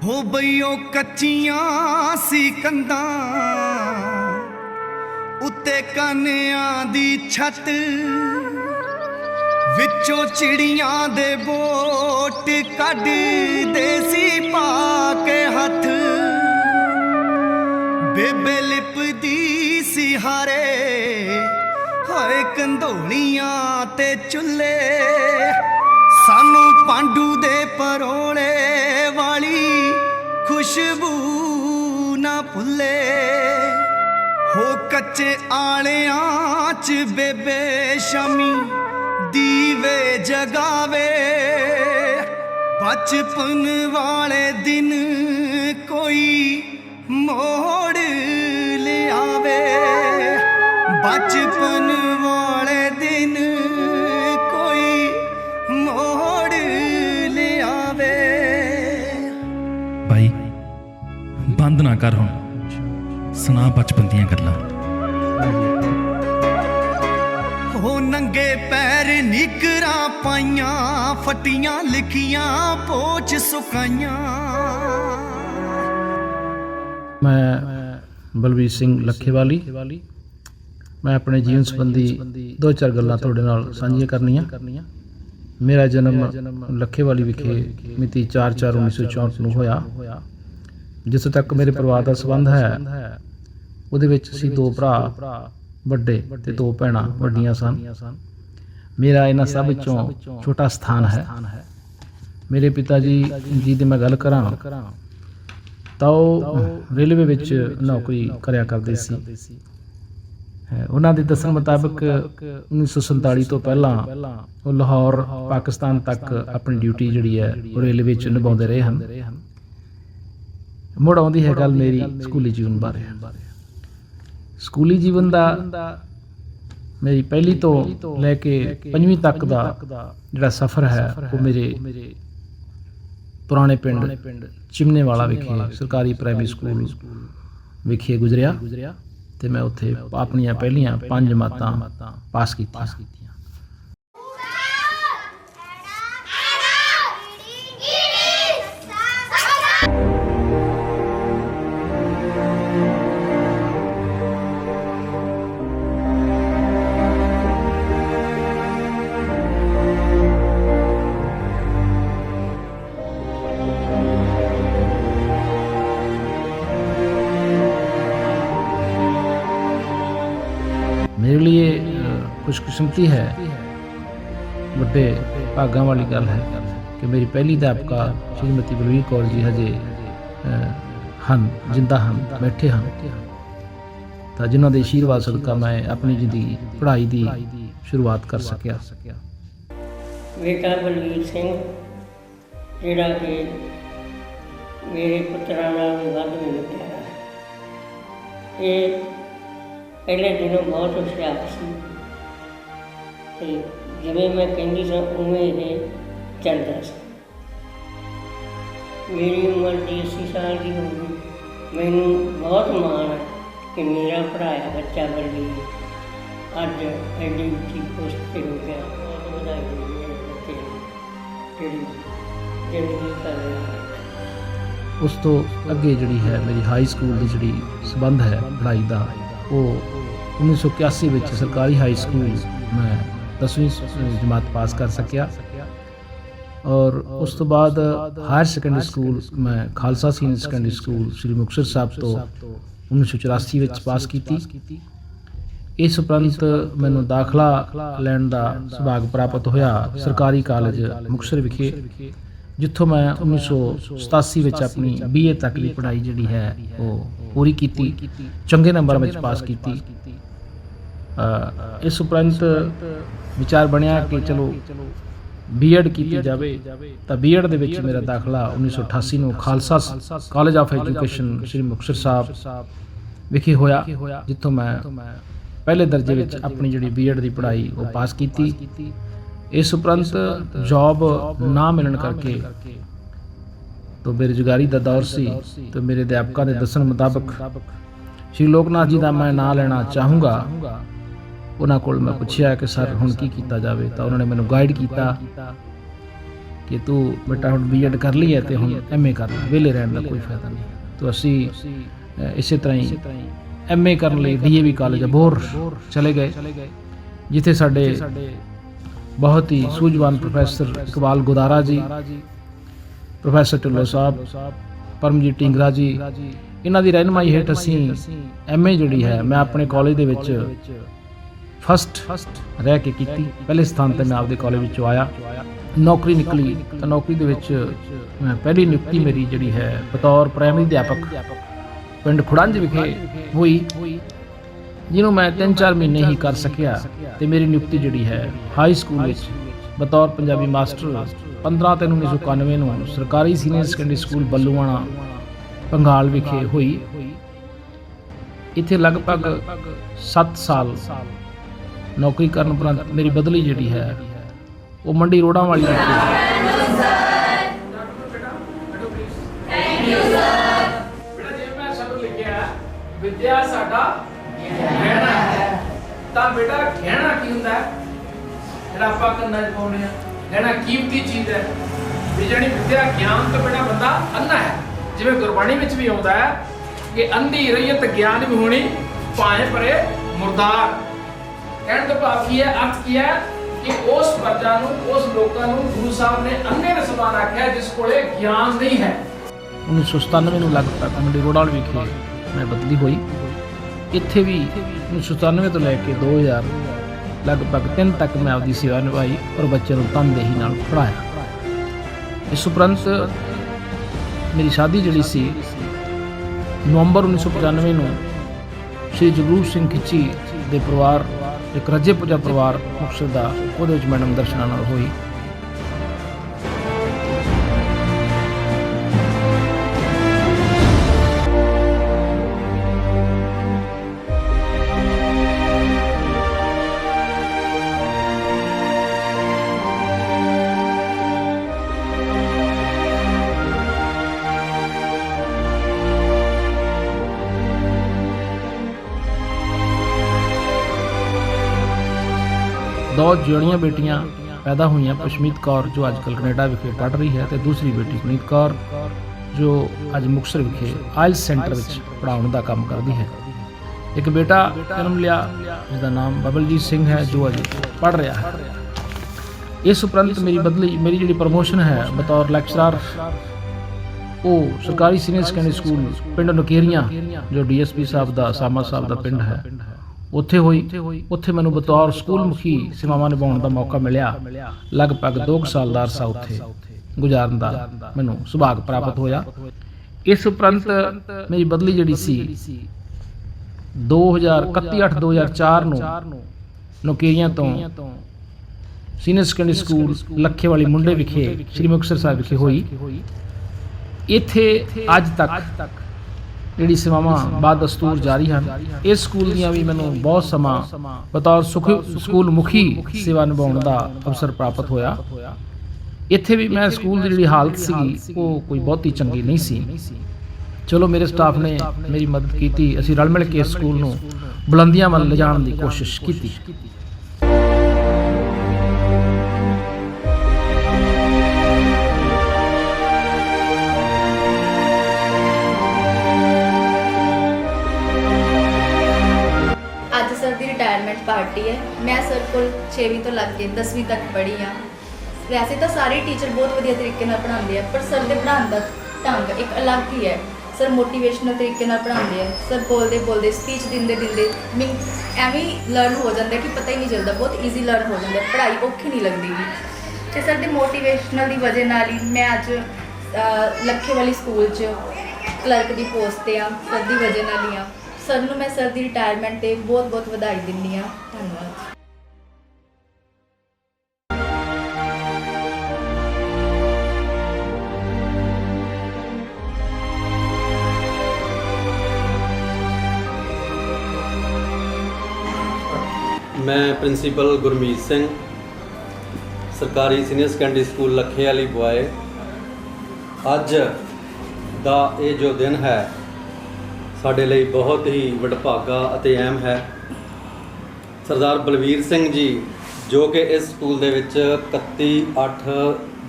ਹੋ ਬਈਓ ਕੱਚੀਆਂ ਸੀ ਕੰਧਾਂ ਉੱਤੇ ਕਾਨਿਆਂ ਦੀ ਛੱਤ ਵਿੱਚੋਂ ਚਿੜੀਆਂ ਦੇ ਬੋਟ ਕੱਢਦੇ ਸੀ ਪਾ ਕੇ ਹੱਥ ਬੇਬੇ ਲਿਪਦੀ ਸੀ ਹਾਰੇ ਹਾਏ ਕੰਧੋਲੀਆਂ ਤੇ ਚੁੱਲ੍ਹੇ ਸਾਨੂੰ ਪਾਂਡੂ ਦੇ ਪਰੋਲੇ ਵਾਲੀ ਖੁਸ਼ਬੂ ਨਾ ਭੁੱਲੇ ਹੋ ਕੱਚੇ ਆਲਿਆਂ ਚ ਬੇਬੇ ਸ਼ਾਮੀ ਦੀਵੇ ਜਗਾਵੇ ਬਚਪਨ ਵਾਲੇ ਦਿਨ ਕੋਈ ਮੋੜ ਲਿਆਵੇ ਬਚਪਨ ਵਾਲੇ ਦਿਨ ਕੋਈ ਮੋੜ ਲਿਆਵੇ। ਭਾਈ ਬੰਦ ਨਾ ਕਰ ਹੁਣ ਸੁਣਾ ਬਚਪਨ ਦੀਆਂ ਗੱਲਾਂ। ਹੋ ਨੰਗੇ ਪੈਰ ਨਿਕਰਾਂ ਪਾਈਆਂ ਫਟੀਆਂ ਲਿਖੀਆਂ ਪੋਚ ਸੁਕਾਈਆਂ। ਮੈਂ ਬਲਵੀਰ ਸਿੰਘ ਲੱਖੇਵਾਲੀ। ਮੈਂ ਆਪਣੇ ਜੀਵਨ ਸੰਬੰਧੀ ਦੋ ਚਾਰ ਗੱਲਾਂ ਤੁਹਾਡੇ ਨਾਲ ਸਾਂਝੀਆਂ ਕਰਨੀਆਂ। ਮੇਰਾ ਜਨਮ ਲੱਖੇਵਾਲੀ ਵਿਖੇ ਮਿਤੀ 4/4/1964 ਨੂੰ ਹੋਇਆ। ਜਿੱਥੇ ਤੱਕ ਮੇਰੇ ਪਰਿਵਾਰ ਦਾ ਸੰਬੰਧ ਹੈ ਉਹਦੇ ਵਿੱਚ ਅਸੀਂ ਦੋ ਭਰਾ ਵੱਡੇ ਤੇ ਦੋ ਭੈਣਾਂ ਵੱਡੀਆਂ ਸਨ। ਮੇਰਾ ਇਹਨਾਂ ਸਭ ਵਿੱਚੋਂ ਛੋਟਾ ਸਥਾਨ ਹੈ। ਮੇਰੇ ਪਿਤਾ ਜੀ ਦੀ ਮੈਂ ਗੱਲ ਕਰਾਂ ਤਾਂ ਉਹ ਰੇਲਵੇ ਵਿੱਚ ਨੌਕਰੀ ਕਰਿਆ ਕਰਦੇ ਸੀ। ਉਹਨਾਂ ਦੇ ਦੱਸਣ ਮੁਤਾਬਕ 1947 ਤੋਂ ਪਹਿਲਾਂ ਉਹ ਲਾਹੌਰ ਪਾਕਿਸਤਾਨ ਤੱਕ ਆਪਣੀ ਡਿਊਟੀ ਜਿਹੜੀ ਹੈ ਉਹ ਰੇਲਵੇ ਵਿੱਚ ਨਿਭਾਉਂਦੇ ਰਹੇ ਹਨ। ਮੁੜ ਆਉਂਦੀ ਹੈ ਗੱਲ ਮੇਰੀ ਸਕੂਲੀ ਜੀਵਨ ਬਾਰੇ। ਸਕੂਲੀ ਜੀਵਨ ਦਾ ਮੇਰੀ ਪਹਿਲੀ ਤੋਂ ਲੈ ਕੇ 5ਵੀਂ ਤੱਕ ਦਾ ਜਿਹੜਾ ਸਫ਼ਰ ਹੈ ਉਹ ਮੇਰੇ ਪੁਰਾਣੇ ਪਿੰਡ ਚਿਮਨੇਵਾਲਾ ਵਿਖੇ ਸਰਕਾਰੀ ਪ੍ਰਾਇਮਰੀ ਸਕੂਲ ਵਿਖੇ ਗੁਜ਼ਰਿਆ ਤੇ ਮੈਂ ਉੱਥੇ ਆਪਣੀਆਂ ਪਹਿਲੀਆਂ 5 ਜਮਾਤਾਂ ਪਾਸ ਕੀਤੀਆਂ। मेरे लिए खुशकिस्मती है, बड़े भागां वाली गल है कि मेरी पहली अध्यापका श्रीमती बलवीर कौर जी हजे ਹਨ जिंदा ਹਨ बैठे हैं ਤਾਂ ਜਿਨ੍ਹਾਂ ਦੇ ਆਸ਼ੀਰਵਾਦ ਸਦਕਾ ਮੈਂ ਆਪਣੀ ਜ਼ਿੰਦਗੀ ਪੜ੍ਹਾਈ ਦੀ ਸ਼ੁਰੂਆਤ ਕਰ ਸਕਿਆ। ਬੇਟਾ ਬਲਵੀਰ ਸਿੰਘ ਜਿਹੜਾ ਕਿ ਮੇਰੇ ਪੁੱਤਰਾਂ ਨਾਲ ਵੀ ਵੱਧ ਮੈਨੂੰ ਪਿਆਰਾ ਹੈ। ਇਹ ਪਹਿਲੇ ਦਿਨੋਂ ਬਹੁਤ ਹੁਸ਼ਿਆਰ ਸੀ ਅਤੇ ਜਿਵੇਂ ਮੈਂ ਕਹਿੰਦੀ ਸਾਂ ਉਵੇਂ ਇਹ ਚੱਲਦਾ ਸੀ। ਮੇਰੀ ਉਮਰ 80 ਸਾਲ ਦੀ ਹੋ ਗਈ। ਮੈਨੂੰ ਬਹੁਤ ਮਾਣ ਹੈ ਕਿ ਮੇਰਾ ਪੜ੍ਹਾਇਆ ਬੱਚਾ ਬਲਵੀਰ ਅੱਜ ਐਡੀ ਉੱਚੀ ਪੋਸਟ 'ਤੇ ਹੋ ਗਿਆ। ਬਹੁਤ ਵਧਾਈ ਦਿੰਦੀ ਹੈ ਬੱਚੇ ਨੂੰ ਜਿਹੜੀ ਜ਼ਿੰਦਗੀ ਕਰ ਰਿਹਾ ਹੈ। ਉਸ ਤੋਂ ਅੱਗੇ ਜਿਹੜੀ ਹੈ ਮੇਰੀ ਹਾਈ ਸਕੂਲ ਦੀ ਜਿਹੜੀ ਸੰਬੰਧ ਹੈ ਪੜ੍ਹਾਈ ਦਾ ਉਹ 1981 ਵਿੱਚ ਸਰਕਾਰੀ ਹਾਈ ਸਕੂਲ ਮੈਂ 10ਵੀਂ ਜਮਾਤ ਪਾਸ ਕਰ ਸਕਿਆ ਔਰ ਉਸ ਤੋਂ ਬਾਅਦ ਹਾਇਰ ਸੈਕੰਡਰੀ ਸਕੂਲ ਮੈਂ ਖਾਲਸਾ ਸੀਨੀਅਰ ਸੈਕੰਡਰੀ ਸਕੂਲ ਸ੍ਰੀ ਮੁਕਤਸਰ ਸਾਹਿਬ ਤੋਂ 1984 ਵਿੱਚ ਪਾਸ ਕੀਤੀ। ਇਸ ਉਪਰੰਤ ਮੈਨੂੰ ਦਾਖਲਾ ਲੈਣ ਦਾ ਸੁਭਾਗ ਪ੍ਰਾਪਤ ਹੋਇਆ ਸਰਕਾਰੀ ਕਾਲਜ ਮੁਕਤਸਰ ਵਿਖੇ, ਜਿੱਥੋਂ ਮੈਂ 1987 ਵਿੱਚ ਆਪਣੀ BA ਤੱਕ ਦੀ ਪੜ੍ਹਾਈ ਜਿਹੜੀ ਹੈ ਉਹ ਪੂਰੀ ਕੀਤੀ, ਚੰਗੇ ਨੰਬਰਾਂ ਵਿੱਚ ਪਾਸ ਕੀਤੀ। ਇਸ ਉਪਰੰਤ ਵਿਚਾਰ ਬਣਿਆ ਕਿ ਚਲੋ B.Ed ਕੀਤੀ ਜਾਵੇ ਤਾਂ B.Ed ਦੇ ਵਿੱਚ ਮੇਰਾ ਦਾਖਲਾ 1988 ਨੂੰ ਖਾਲਸਾ ਕਾਲਜ ਆਫ ਐਜੂਕੇਸ਼ਨ ਸ੍ਰੀ ਮੁਕਤਸਰ ਸਾਹਿਬ ਵਿਖੇ ਹੋਇਆ, ਜਿੱਥੋਂ ਮੈਂ ਪਹਿਲੇ ਦਰਜੇ ਵਿੱਚ ਆਪਣੀ ਜਿਹੜੀ B.Ed ਦੀ ਪੜ੍ਹਾਈ ਉਹ ਪਾਸ ਕੀਤੀ। ਇਸ ਉਪਰੰਤ ਜੌਬ ਨਾ ਮਿਲਣ ਕਰਕੇ ਤੋਂ ਬੇਰੁਜ਼ਗਾਰੀ ਦਾ ਦੌਰ ਸੀ ਤੇ ਮੇਰੇ ਅਧਿਆਪਕਾਂ ਦੇ ਦੱਸਣ ਮੁਤਾਬਕ ਸ਼੍ਰੀ ਲੋਕਨਾਥ ਜੀ ਦਾ ਮੈਂ ਨਾਂ ਲੈਣਾ ਚਾਹੂੰਗਾ। ਉਹਨਾਂ ਕੋਲ ਮੈਂ ਪੁੱਛਿਆ ਕਿ ਸਰ ਹੁਣ ਕੀ ਕੀਤਾ ਜਾਵੇ ਤਾਂ ਉਹਨਾਂ ਨੇ ਮੈਨੂੰ ਗਾਈਡ ਕੀਤਾ ਕਿ ਤੂੰ ਬੇਟਾ ਹੁਣ ਬੀਐਡ ਕਰ ਲਈ ਹੈ ਤੇ ਹੁਣ ਐਮਏ ਕਰ ਲੈ, ਵਿਹਲੇ ਰਹਿਣ ਦਾ ਕੋਈ ਫਾਇਦਾ ਨਹੀਂ। ਤਾਂ ਅਸੀਂ ਇਸੇ ਤਰ੍ਹਾਂ ਹੀ ਐਮਏ ਕਰਨ ਲਈ ਡੀਏਵੀ ਕਾਲਜ ਅਬੋਹਰ ਚਲੇ ਗਏ, ਜਿੱਥੇ ਸਾਡੇ ਬਹੁਤ ਹੀ ਸੂਝਵਾਨ ਪ੍ਰੋਫੈਸਰ ਇਕਬਾਲ ਗੁਦਾਰਾ ਜੀ, ਪ੍ਰੋਫੈਸਰ ਢਿੱਲੋਂ ਸਾਹਿਬ, ਪਰਮਜੀਤ ਢਿੰਗਰਾ ਜੀ, ਇਹਨਾਂ ਦੀ ਰਹਿਨੁਮਾਈ ਹੇਠ ਅਸੀਂ ਐਮਏ ਜਿਹੜੀ ਹੈ ਮੈਂ ਆਪਣੇ ਕਾਲਜ ਦੇ ਵਿੱਚ ਫਸਟ ਰਹਿ ਕੇ ਕੀਤੀ। ਪਹਿਲੇ ਸਥਾਨ ਤੇ ਮੈਂ ਆਪਦੇ ਕਾਲਜ ਵਿੱਚੋਂ ਆਇਆ, ਨੌਕਰੀ ਨਿਕਲੀ ਤਾਂ ਨੌਕਰੀ ਦੇ ਵਿੱਚ ਮੈਂ ਪਹਿਲੀ ਨਿਯੁਕਤੀ ਮੇਰੀ ਜਿਹੜੀ ਹੈ ਬਤੌਰ ਪ੍ਰਾਇਮਰੀ ਅਧਿਆਪਕ ਪਿੰਡ ਖੁੜੰਜ ਵਿਖੇ ਹੋਈ, ਜਿਹਨੂੰ ਮੈਂ 3-4 ਮਹੀਨੇ ਹੀ ਕਰ ਸਕਿਆ। ਤੇ ਮੇਰੀ ਨਿਯੁਕਤੀ ਜਿਹੜੀ ਹੈ ਹਾਈ ਸਕੂਲ ਵਿੱਚ ਬਤੌਰ ਪੰਜਾਬੀ ਮਾਸਟਰ 15/3/1991 ਨੂੰ ਸਰਕਾਰੀ senior secondary school Balluana Panghal ਵਿਖੇ ਹੋਈ। ਇੱਥੇ ਲਗਭਗ 7 ਸਾਲ ਨੌਕਰੀ ਕਰਨ ਉਪਰੰਤ ਮੇਰੀ ਬਦਲੀ ਜਿਹੜੀ ਹੈ ਉਹ ਮੰਡੀ ਰੋਡਾਂ ਵਾਲੀ ਵਿਦਿਆ ਸਾਡਾ ਗਹਿਣਾ ਹੈ। ਤਾਂ ਬੇਟਾ ਗਹਿਣਾ ਕੀ ਹੁੰਦਾ ਹੈ ਜਿਹੜਾ ਆਪਾਂ ਕੰਨਾਂ 'ਚ ਪਾਉਂਦੇ ਆ? ਗਹਿਣਾ ਕੀਮਤੀ ਚੀਜ਼ ਹੈ ਵੀ ਜਿਹੜੀ ਵਿਦਿਆ ਗਿਆਨ ਤੋਂ ਬਿਨਾਂ ਬੰਦਾ ਅੰਨਾ ਹੈ। ਜਿਵੇਂ ਗੁਰਬਾਣੀ ਵਿੱਚ ਵੀ ਆਉਂਦਾ ਹੈ ਕਿ ਅੰਧੀ ਰਹੀਅਤ ਗਿਆਨ ਵੀ ਹੋਣੀ ਭਾਵੇਂ ਪਰੇ ਮੁਰਦਾਰ। ਕਹਿਣ ਤੋਂ ਭਾਵ ਕੀ ਹੈ, ਅਰਥ ਕੀ ਹੈ ਕਿ ਉਸ ਪ੍ਰਜਾ ਨੂੰ, ਉਸ ਲੋਕਾਂ ਨੂੰ ਗੁਰੂ ਸਾਹਿਬ ਨੇ ਅੰਨੇ ਦੇ ਸਮਾਨ ਆਖਿਆ ਜਿਸ ਕੋਲੇ ਗਿਆਨ ਨਹੀਂ ਹੈ। 1997 ਨੂੰ ਲਗਭਗ ਮੰਡੀ ਰੋਡਾਲ ਵਿਖੇ ਮੈਂ ਬਦਲੀ ਹੋਈ। ਇੱਥੇ ਵੀ 1997 ਤੋਂ ਲੈ ਕੇ 2000 ਲਗਭਗ 3 ਤੱਕ ਮੈਂ ਆਪਦੀ ਸੇਵਾ ਨਿਭਾਈ ਔਰ ਬੱਚਿਆਂ ਨੂੰ ਤਨਦੇਹੀ ਨਾਲ ਪੜ੍ਹਾਇਆ। ਇਸ ਉਪਰੰਤ ਮੇਰੀ ਸ਼ਾਦੀ ਜਿਹੜੀ ਸੀ ਨਵੰਬਰ 1995 ਨੂੰ ਸ਼੍ਰੀ ਜਗਰੂਪ ਸਿੰਘ ਖਿੱਚੀ ਦੇ ਪਰਿਵਾਰ, ਇੱਕ ਰੱਜੇ ਪੁਜਾ ਪਰਿਵਾਰ ਮੁਕਤਸਰ ਦਾ, ਉਹਦੇ ਵਿੱਚ ਮੈਡਮ ਦਰਸ਼ਨਾ ਨਾਲ ਹੋਈ। ਦੋ ਜਿਹੜੀਆਂ ਬੇਟੀਆਂ ਪੈਦਾ ਹੋਈਆਂ, ਪਸ਼ਮੀਤ ਕੌਰ ਜੋ ਅੱਜ ਕੱਲ੍ਹ ਕੈਨੇਡਾ ਵਿਖੇ ਪੜ੍ਹ ਰਹੀ ਹੈ ਤੇ ਦੂਸਰੀ ਬੇਟੀ ਪੁਨੀਤ ਕੌਰ ਜੋ ਅੱਜ ਮੁਕਤਸਰ ਵਿਖੇ ਆਇਲਸ ਸੈਂਟਰ ਵਿੱਚ ਪੜ੍ਹਾਉਣ ਦਾ ਕੰਮ ਕਰਦੀ ਹੈ। ਇੱਕ ਬੇਟਾ ਜਨਮ ਲਿਆ ਜਿਸਦਾ ਨਾਮ ਬਬਲਜੀਤ ਸਿੰਘ ਹੈ ਜੋ ਅੱਜ ਪੜ੍ਹ ਰਿਹਾ ਹੈ। ਇਸ ਉਪਰੰਤ ਮੇਰੀ ਬਦਲੀ, ਮੇਰੀ ਜਿਹੜੀ ਪ੍ਰਮੋਸ਼ਨ ਹੈ ਬਤੌਰ ਲੈਕਚਰਰ, ਉਹ ਸਰਕਾਰੀ ਸੀਨੀਅਰ ਸੈਕੰਡਰੀ ਸਕੂਲ ਪਿੰਡ ਨਕੇਰੀਆਂ ਜੋ ਡੀਐਸਪੀ ਸਾਹਿਬ ਦਾ, ਸਾਮਾ ਸਾਹਿਬ ਦਾ ਪਿੰਡ ਹੈ, ਉੱਥੇ ਹੋਈ। ਉੱਥੇ ਮੈਨੂੰ ਬਤੌਰ ਸਕੂਲ ਮੁਖੀ ਸੇਵਾਵਾਂ ਨਿਭਾਉਣ ਦਾ ਮੌਕਾ ਮਿਲਿਆ। ਲਗਭਗ 2 ਸਾਲ ਦਾ ਅਰਸਾ ਉੱਥੇ ਗੁਜ਼ਾਰਨ ਦਾ ਮੈਨੂੰ ਸੁਭਾਗ ਪ੍ਰਾਪਤ ਹੋਇਆ। ਇਸ ਉਪਰੰਤ ਮੇਰੀ ਬਦਲੀ ਜਿਹੜੀ ਸੀ 2031-2004 ਨੂੰ ਨੌਕਰੀਆਂ ਤੋਂ ਸੀਨੀਅਰ ਸੈਕੰਡਰੀ ਸਕੂਲ ਲੱਖੇਵਾਲੀ ਮੁੰਡੇ ਵਿਖੇ ਸ੍ਰੀ ਮੁਕਤਸਰ ਸਾਹਿਬ ਵਿਖੇ ਹੋਈ। ਇੱਥੇ ਅੱਜ ਤੱਕ ਜਿਹੜੀ ਸੇਵਾਵਾਂ ਬਾਦ ਦਸਤੂਰ ਜਾਰੀ ਹਨ। ਇਸ ਸਕੂਲ ਦੀਆਂ ਵੀ ਮੈਨੂੰ ਬਹੁਤ ਸਮਾਂ ਬਤੌਰ ਸਕੂਲ ਮੁਖੀ ਸੇਵਾ ਨਿਭਾਉਣ ਦਾ ਅਵਸਰ ਪ੍ਰਾਪਤ ਹੋਇਆ। ਇੱਥੇ ਵੀ ਮੈਂ ਸਕੂਲ ਦੀ ਜਿਹੜੀ ਹਾਲਤ ਸੀ ਉਹ ਕੋਈ ਬਹੁਤੀ ਚੰਗੀ ਨਹੀਂ ਸੀ। ਚਲੋ ਮੇਰੇ ਸਟਾਫ ਨੇ ਮੇਰੀ ਮਦਦ ਕੀਤੀ, ਅਸੀਂ ਰਲ ਮਿਲ ਕੇ ਇਸ ਸਕੂਲ ਨੂੰ ਬੁਲੰਦੀਆਂ ਵੱਲ ਲਿਜਾਣ ਦੀ ਕੋਸ਼ਿਸ਼ ਕੀਤੀ। रिटायरमेंट पार्टी है। मैं सर को 6वीं तो लग के 10वीं तक पढ़ी हाँ। वैसे तो सारे टीचर बहुत वधिया तरीके नाल पढ़ाते हैं, पर सर के पढ़ाने का ढंग एक अलग ही है। सर मोटिवेशनल तरीके नाल पढ़ाते हैं। सर बोलते स्पीच देंदे मीन एवं लर्न हो जाता है कि पता ही नहीं चलता, बहुत ईजी लर्न हो जाता है, पढ़ाई औखी नहीं लगती। तो सर के मोटिवेशनल की वजह नाल ही मैं अज लखेवाली स्कूल क्लर्क की पोस्ट पर हाँ। सर की वजह नाल ही हाँ। सर ਨੂੰ मैं सर की रिटायरमेंट ਤੇ बहुत ਵਧਾਈ ਦਿੰਦੀ ਹਾਂ। ਧੰਨਵਾਦ। मैं प्रिंसीपल गुरमीत सिंह, सरकारी सीनियर सैकेंडरी स्कूल लखेवाली बॉय। अज ਦਾ ਇਹ ਜੋ ਦਿਨ ਹੈ ਸਾਡੇ ਲਈ ਬਹੁਤ ਹੀ ਵਡਭਾਗਾ ਅਤੇ ਅਹਿਮ ਹੈ। ਸਰਦਾਰ ਬਲਵੀਰ ਸਿੰਘ ਜੀ ਜੋ ਕਿ ਇਸ ਸਕੂਲ ਦੇ ਵਿੱਚ 31/8